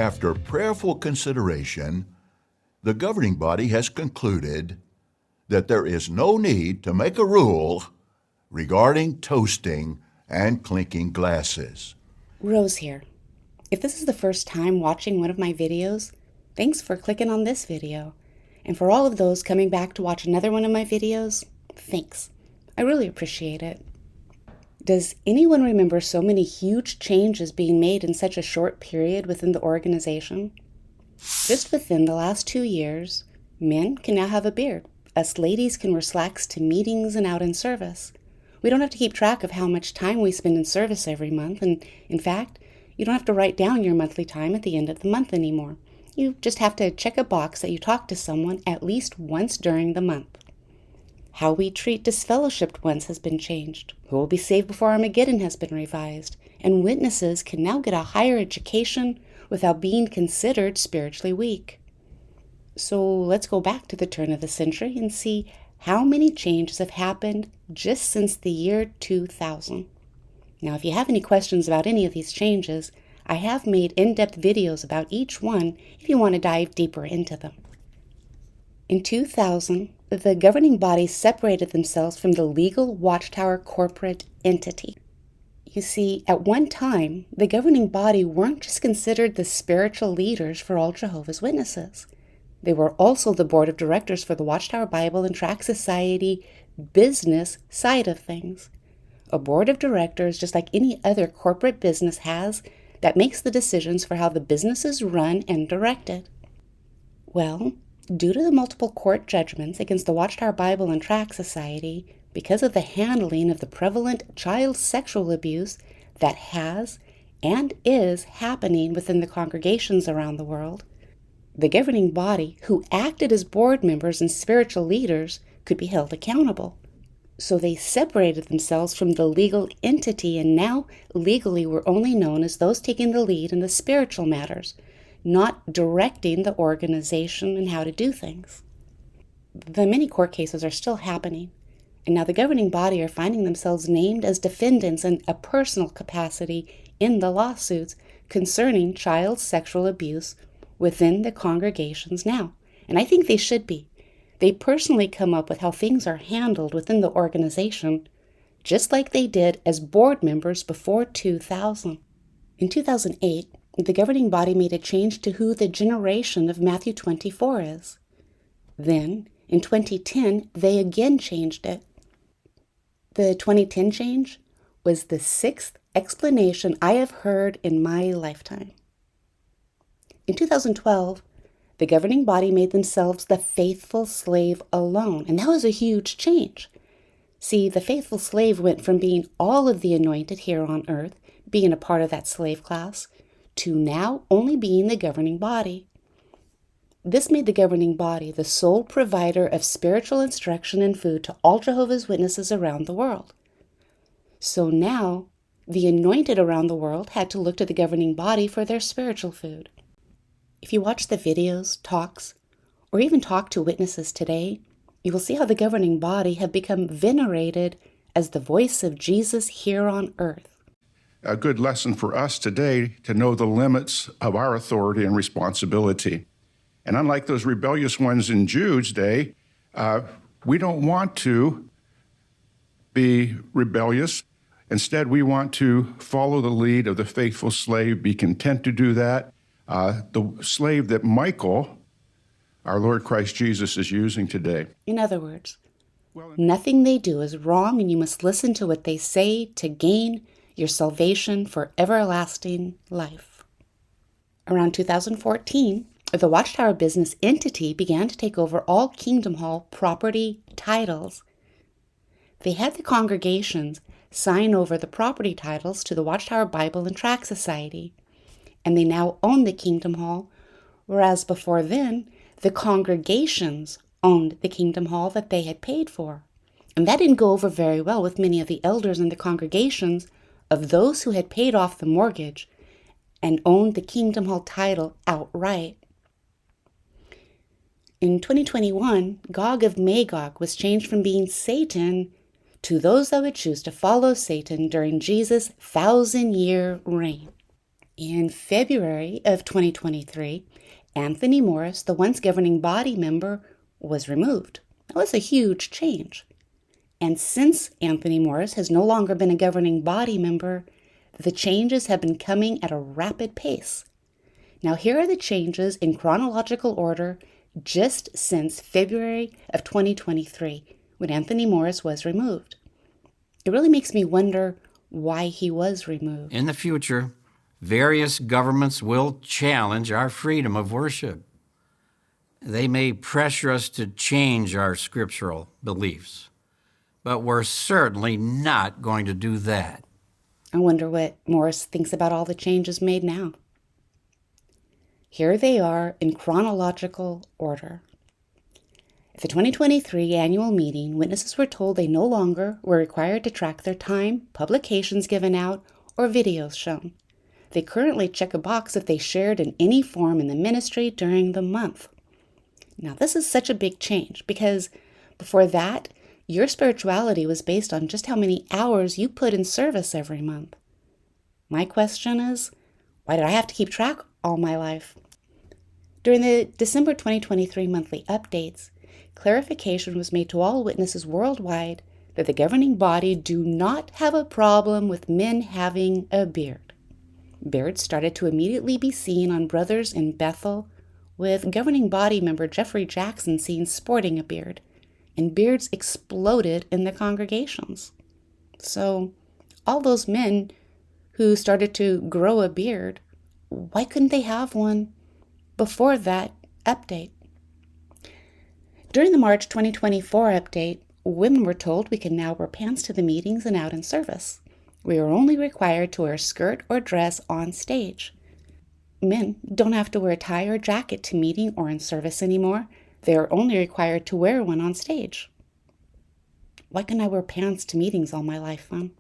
After prayerful consideration, the governing body has concluded that there is no need to make a rule regarding toasting and clinking glasses. Rose here. If this is the first time watching one of my videos, thanks for clicking on this video. And for all of those coming back to watch another one of my videos, thanks. I really appreciate it. Does anyone remember so many huge changes being made in such a short period within the organization? Just within the last 2 years, men can now have a beard. Us ladies can wear slacks to meetings and out in service. We don't have to keep track of how much time we spend in service every month, and in fact, you don't have to write down your monthly time at the end of the month anymore. You just have to check a box that you talk to someone at least once during the month. How we treat disfellowshipped ones has been changed. Who will be saved before Armageddon has been revised, and witnesses can now get a higher education without being considered spiritually weak. So let's go back to the turn of the century and see how many changes have happened just since the year 2000. Now, if you have any questions about any of these changes, I have made in-depth videos about each one if you want to dive deeper into them. In 2000, the governing body separated themselves from the legal Watchtower corporate entity. You see, at one time, the governing body weren't just considered the spiritual leaders for all Jehovah's Witnesses. They were also the board of directors for the Watchtower Bible and Tract Society business side of things. A board of directors, just like any other corporate business has, that makes the decisions for how the business is run and directed. Well, due to the multiple court judgments against the Watchtower Bible and Tract Society, because of the handling of the prevalent child sexual abuse that has and is happening within the congregations around the world, the governing body, who acted as board members and spiritual leaders, could be held accountable. So they separated themselves from the legal entity and now legally were only known as those taking the lead in the spiritual matters, not directing the organization and how to do things. The many court cases are still happening, and now the governing body are finding themselves named as defendants in a personal capacity in the lawsuits concerning child sexual abuse within the congregations now. And I think they should be. They personally come up with how things are handled within the organization, just like they did as board members before 2000. In 2008, the governing body made a change to who the generation of Matthew 24 is. Then, in 2010, they again changed it. The 2010 change was the 6th explanation I have heard in my lifetime. In 2012, the governing body made themselves the faithful slave alone, and that was a huge change. See, the faithful slave went from being all of the anointed here on earth, being a part of that slave class, to now only being the governing body. This made the governing body the sole provider of spiritual instruction and food to all Jehovah's Witnesses around the world. So now, the anointed around the world had to look to the governing body for their spiritual food. If you watch the videos, talks, or even talk to witnesses today, you will see how the governing body have become venerated as the voice of Jesus here on earth. A good lesson for us today to know the limits of our authority and responsibility. And unlike those rebellious ones in Jude's day, we don't want to be rebellious. Instead, we want to follow the lead of the faithful slave, be content to do that. The slave that Michael, our Lord Christ Jesus, is using today. In other words, nothing they do is wrong, and you must listen to what they say to gain your salvation for everlasting life. Around 2014, the Watchtower business entity began to take over all Kingdom Hall property titles. They had the congregations sign over the property titles to the Watchtower Bible and Tract Society, and they now own the Kingdom Hall, whereas before then, the congregations owned the Kingdom Hall that they had paid for. And that didn't go over very well with many of the elders in the congregations of those who had paid off the mortgage and owned the Kingdom Hall title outright. In 2021, Gog of Magog was changed from being Satan to those that would choose to follow Satan during Jesus' 1,000-year reign. In February of 2023, Anthony Morris, the once governing body member, was removed. That was a huge change. And since Anthony Morris has no longer been a governing body member, the changes have been coming at a rapid pace. Now, here are the changes in chronological order just since February of 2023, when Anthony Morris was removed. It really makes me wonder why he was removed. In the future, various governments will challenge our freedom of worship. They may pressure us to change our scriptural beliefs, but we're certainly not going to do that. I wonder what Morris thinks about all the changes made now. Here they are in chronological order. At the 2023 annual meeting, witnesses were told they no longer were required to track their time, publications given out, or videos shown. They currently check a box if they shared in any form in the ministry during the month. Now, this is such a big change because before that, your spirituality was based on just how many hours you put in service every month. My question is, why did I have to keep track all my life? During the December 2023 monthly updates, clarification was made to all witnesses worldwide that the governing body do not have a problem with men having a beard. Beards started to immediately be seen on brothers in Bethel, with governing body member Jeffrey Jackson seen sporting a beard, and beards exploded in the congregations. So, all those men who started to grow a beard, why couldn't they have one before that update? During the March 2024 update, women were told we can now wear pants to the meetings and out in service. We are only required to wear a skirt or dress on stage. Men don't have to wear a tie or jacket to meeting or in service anymore. They are only required to wear one on stage. Why couldn't I wear pants to meetings all my life, then?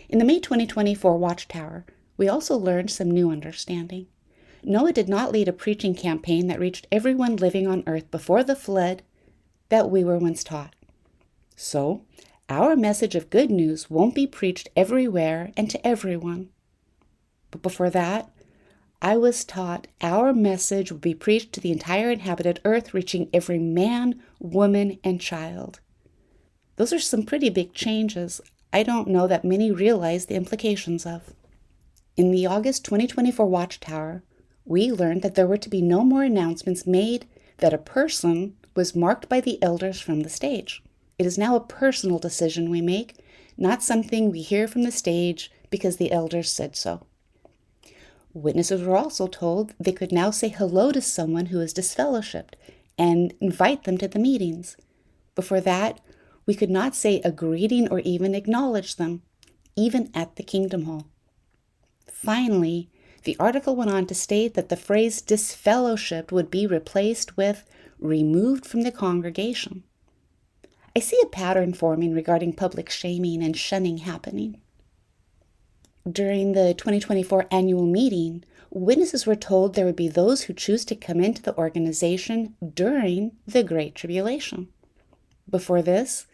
In the May 2024 Watchtower, we also learned some new understanding. Noah did not lead a preaching campaign that reached everyone living on earth before the flood that we were once taught. So, our message of good news won't be preached everywhere and to everyone. But before that, I was taught our message would be preached to the entire inhabited earth, reaching every man, woman, and child. Those are some pretty big changes I don't know that many realize the implications of. In the August 2024 Watchtower, we learned that there were to be no more announcements made that a person was marked by the elders from the stage. It is now a personal decision we make, not something we hear from the stage because the elders said so. Witnesses were also told they could now say hello to someone who is disfellowshipped and invite them to the meetings. Before that, we could not say a greeting or even acknowledge them, even at the Kingdom Hall. Finally, the article went on to state that the phrase disfellowshipped would be replaced with removed from the congregation. I see a pattern forming regarding public shaming and shunning happening. During the 2024 annual meeting, witnesses were told there would be those who choose to come into the organization during the Great Tribulation. Before this,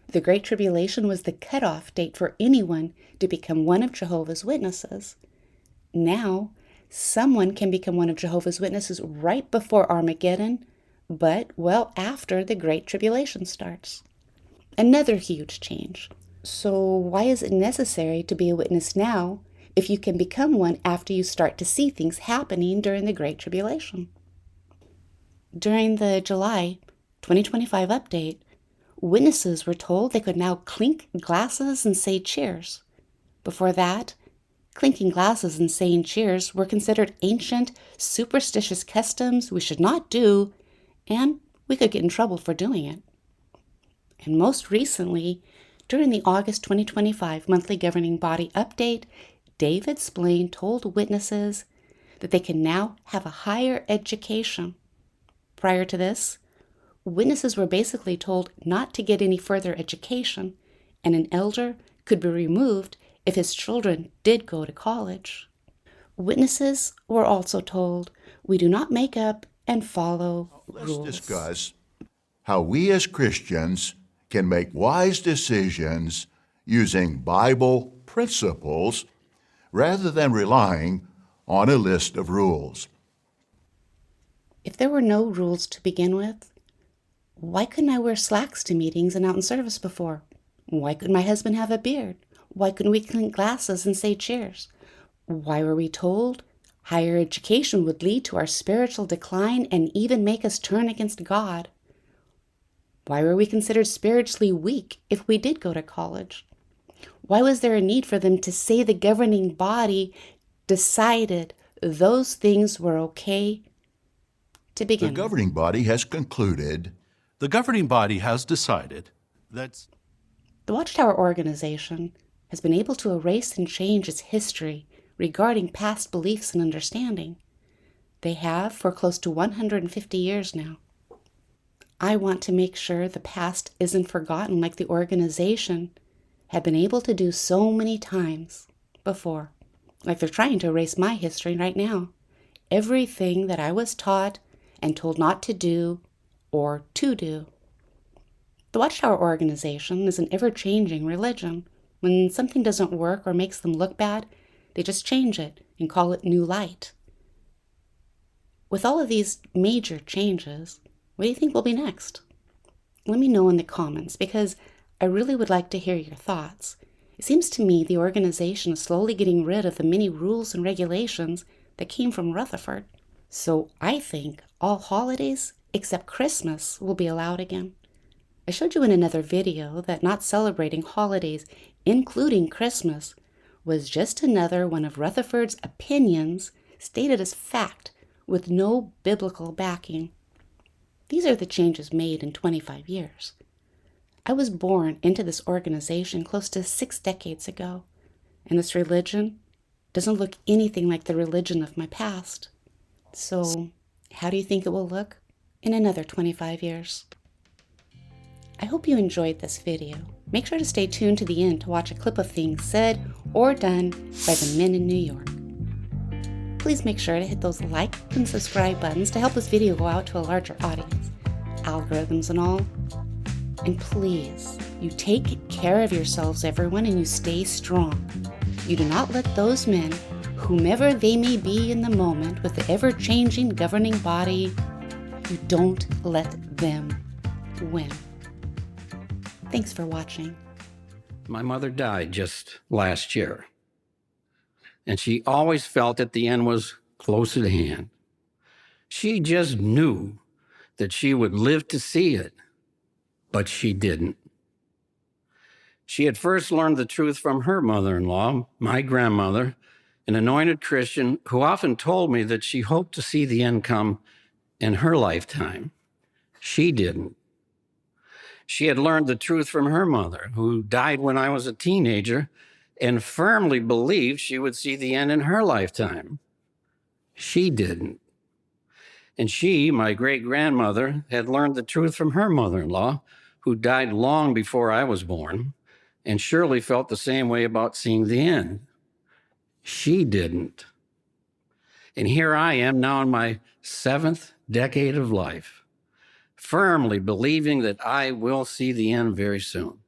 the Great Tribulation was the cutoff date for anyone to become one of Jehovah's Witnesses. Now, someone can become one of Jehovah's Witnesses right before Armageddon, but well after the Great Tribulation starts. Another huge change. So why is it necessary to be a witness now if you can become one after you start to see things happening during the Great Tribulation? During the July 2025 update, witnesses were told they could now clink glasses and say cheers. Before that, clinking glasses and saying cheers were considered ancient, superstitious customs we should not do, and we could get in trouble for doing it. And most recently, during the August 2025 monthly governing body update, David Splain told witnesses that they can now have a higher education. Prior to this, witnesses were basically told not to get any further education, and an elder could be removed if his children did go to college. Witnesses were also told we do not make up and follow rules. Let's discuss how we as Christians can make wise decisions using Bible principles rather than relying on a list of rules. If there were no rules to begin with, why couldn't I wear slacks to meetings and out in service before? Why couldn't my husband have a beard? Why couldn't we clink glasses and say cheers? Why were we told higher education would lead to our spiritual decline and even make us turn against God? Why were we considered spiritually weak if we did go to college? Why was there a need for them to say the governing body decided those things were okay to begin The with? governing body has concluded The governing body has decided that The Watchtower organization has been able to erase and change its history regarding past beliefs and understanding. They have for close to 150 years now. I want to make sure the past isn't forgotten like the organization had been able to do so many times before, like they're trying to erase my history right now. Everything that I was taught and told not to do or to do. The Watchtower organization is an ever-changing religion. When something doesn't work or makes them look bad, they just change it and call it new light. With all of these major changes, what do you think will be next? Let me know in the comments, because I really would like to hear your thoughts. It seems to me the organization is slowly getting rid of the many rules and regulations that came from Rutherford. So I think all holidays except Christmas will be allowed again. I showed you in another video that not celebrating holidays, including Christmas, was just another one of Rutherford's opinions stated as fact with no biblical backing. These are the changes made in 25 years. I was born into this organization close to 6 decades ago, and this religion doesn't look anything like the religion of my past. So, how do you think it will look in another 25 years? I hope you enjoyed this video. Make sure to stay tuned to the end to watch a clip of things said or done by the men in New York. Please make sure to hit those like and subscribe buttons to help this video go out to a larger audience, algorithms and all. And please, you take care of yourselves, everyone, and you stay strong. You do not let those men, whomever they may be in the moment with the ever-changing governing body, you don't let them win. Thanks for watching. My mother died just last year, and she always felt that the end was close at hand. She just knew that she would live to see it, but she didn't. She had first learned the truth from her mother-in-law, my grandmother, an anointed Christian who often told me that she hoped to see the end come in her lifetime. She didn't. She had learned the truth from her mother, who died when I was a teenager, and firmly believed she would see the end in her lifetime. She didn't. And she, my great-grandmother, had learned the truth from her mother-in-law, who died long before I was born, and surely felt the same way about seeing the end. She didn't. And here I am now in my 7th decade of life, firmly believing that I will see the end very soon.